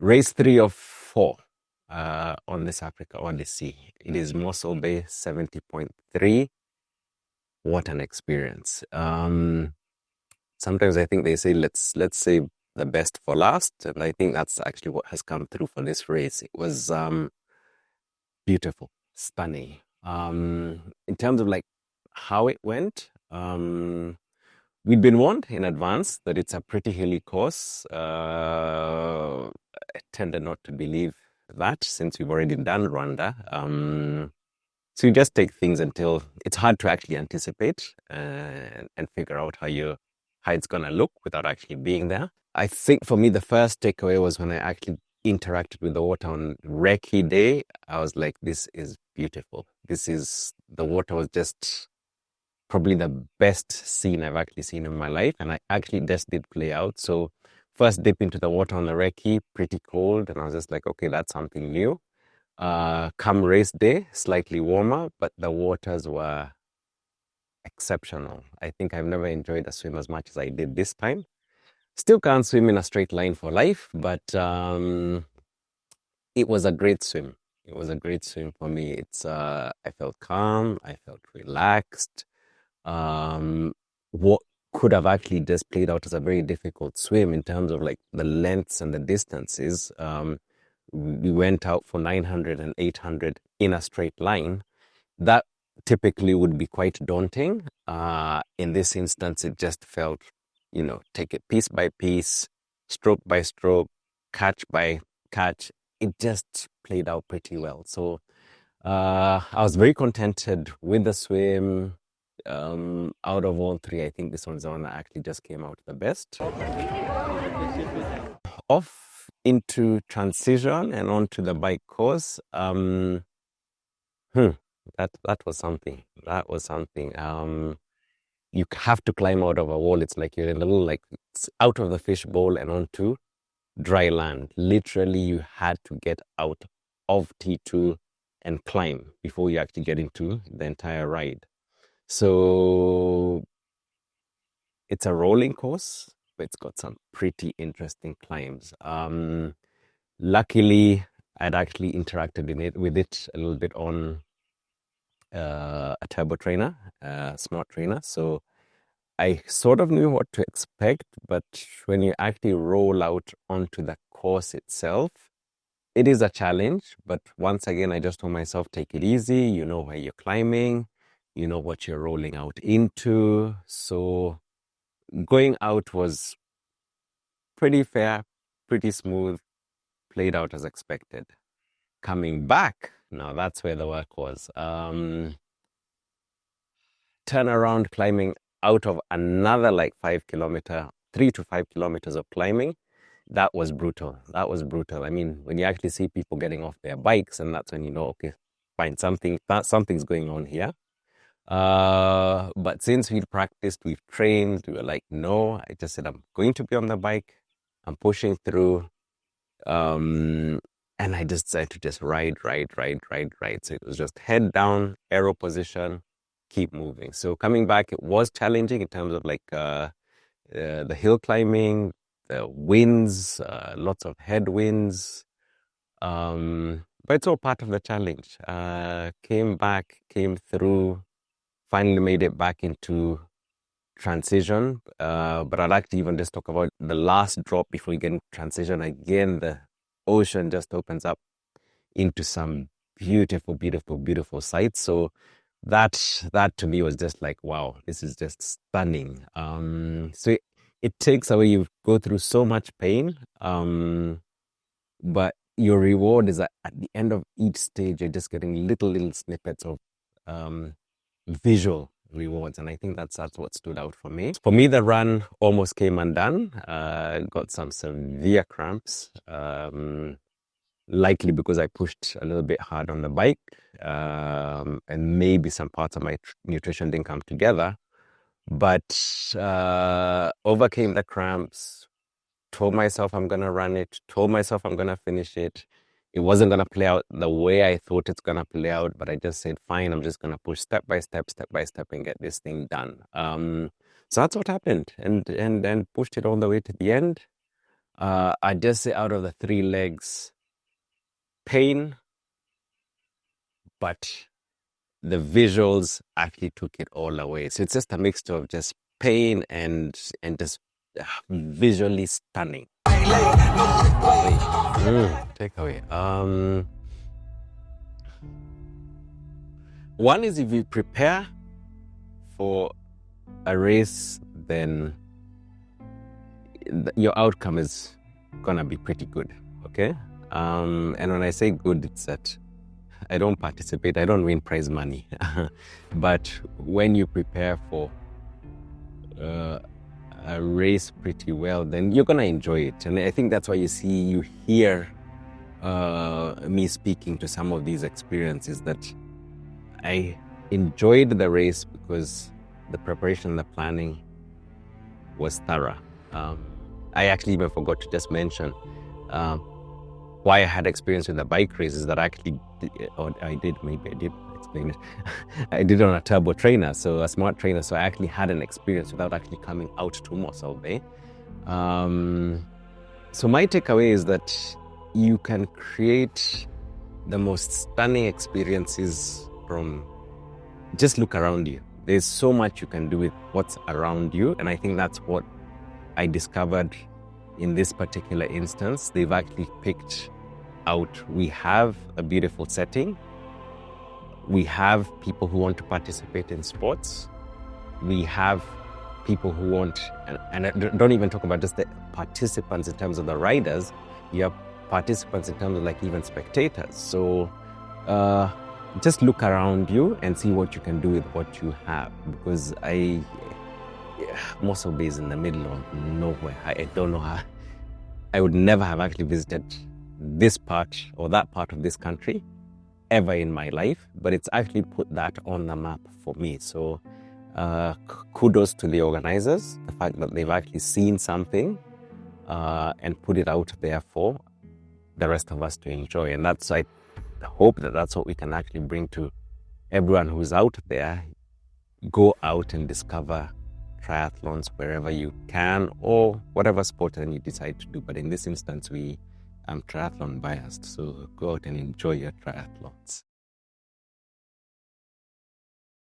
Race 3 of 4 on this Africa Odyssey. It is Mossel Bay 70.3. What an experience. Sometimes I think they say let's save the best for last, and I think that's actually what has come through for this race. It was beautiful, stunning. In terms of like how it went, we'd been warned in advance that it's a pretty hilly course. I tended not to believe that since we've already done Rwanda. So you just take things until it's hard to actually anticipate and figure out how it's gonna look without actually being there. I think for me, the first takeaway was when I actually interacted with the water on Recce Day. I was like, this is beautiful. The water was just probably the best scene I've actually seen in my life. And I actually just did play out. So first dip into the water on the Recce, pretty cold. And I was just like, okay, that's something new. Come race day, slightly warmer, but the waters were exceptional. I think I've never enjoyed a swim as much as I did this time. Still can't swim in a straight line for life, but it was a great swim. It was a great swim for me. I felt calm, I felt relaxed. What could have actually just played out as a very difficult swim in terms of like the lengths and the distances. We went out for 900 and 800 in a straight line. That typically would be quite daunting. In this instance, it just felt, take it piece by piece, stroke by stroke, catch by catch. It just played out pretty well. So I was very contented with the swim. Out of all three, I think this one's the one that actually just came out the best. Off into transition and onto the bike course. That was something. That was something. You have to climb out of a wall. It's like you're in a little it's out of the fishbowl and onto dry land. Literally, you had to get out of T2 and climb before you actually get into the entire ride. So it's a rolling course, but it's got some pretty interesting climbs. Luckily, I'd actually interacted with it a little bit on a turbo trainer, a smart trainer. So I sort of knew what to expect, but when you actually roll out onto the course itself, it is a challenge. But once again, I just told myself, take it easy. You know where you're climbing, you know what you're rolling out into. So going out was pretty fair, pretty smooth, played out as expected. Coming back, now that's where the work was. Turn around climbing out of another like 3 to 5 kilometers of climbing. That was brutal. That was brutal. I mean, when you actually see people getting off their bikes, and that's when you know, okay, fine, something's going on here. But since we'd practiced, we've trained, we were like, no, I just said, I'm going to be on the bike. I'm pushing through. And I just decided to just ride. So it was just head down, aero position, keep moving. So coming back, it was challenging in terms of like the hill climbing, the winds, lots of headwinds. But it's all part of the challenge. Came through, finally made it back into transition. But I'd like to even just talk about the last drop before you get into transition. Again, the ocean just opens up into some beautiful, beautiful, beautiful sights. So that to me was just like, wow, this is just stunning. So it takes away, you go through so much pain, but your reward is at the end of each stage, you're just getting little snippets of visual rewards, and I think that's what stood out for me. For me, the run almost came undone. Got some severe cramps, likely because I pushed a little bit hard on the bike, and maybe some parts of my nutrition didn't come together. But overcame the cramps, told myself I'm gonna run it, told myself I'm gonna finish it. It wasn't gonna play out the way I thought it's gonna play out, but I just said, fine, I'm just gonna push step by step, and get this thing done. So that's what happened, and pushed it all the way to the end. I just say out of the 3 legs, pain, but the visuals actually took it all away. So it's just a mixture of just pain and just visually stunning. Take away. One is if you prepare for a race, then your outcome is gonna be pretty good. Okay. And when I say good, it's that I don't participate, I don't win prize money. But when you prepare for a race pretty well, then you're gonna enjoy it. And I think that's why you hear me speaking to some of these experiences, that I enjoyed the race because the preparation, the planning was thorough. I actually even forgot to just mention why I had experience with the bike races that I actually did, or I did explain it. I did it on a turbo trainer, so a smart trainer, so I actually had an experience without actually coming out to Mossel Bay. So my takeaway is that you can create the most stunning experiences from just look around you. There's so much you can do with what's around you, and I think that's what I discovered in this particular instance. They've actually picked out, we have a beautiful setting, we have people who want to participate in sports, we have people who want, and I don't even talk about just the participants in terms of the riders, you have participants in terms of like even spectators. So just look around you and see what you can do with what you have, because Mossel Bay is in the middle of nowhere. I don't know how. I would never have actually visited this part or that part of this country ever in my life, but it's actually put that on the map for me. So kudos to the organizers, the fact that they've actually seen something and put it out there for the rest of us to enjoy. And that's, I hope that that's what we can actually bring to everyone who's out there. Go out and discover triathlons wherever you can, or whatever sport then you decide to do. But in this instance, I'm triathlon biased, so go out and enjoy your triathlons.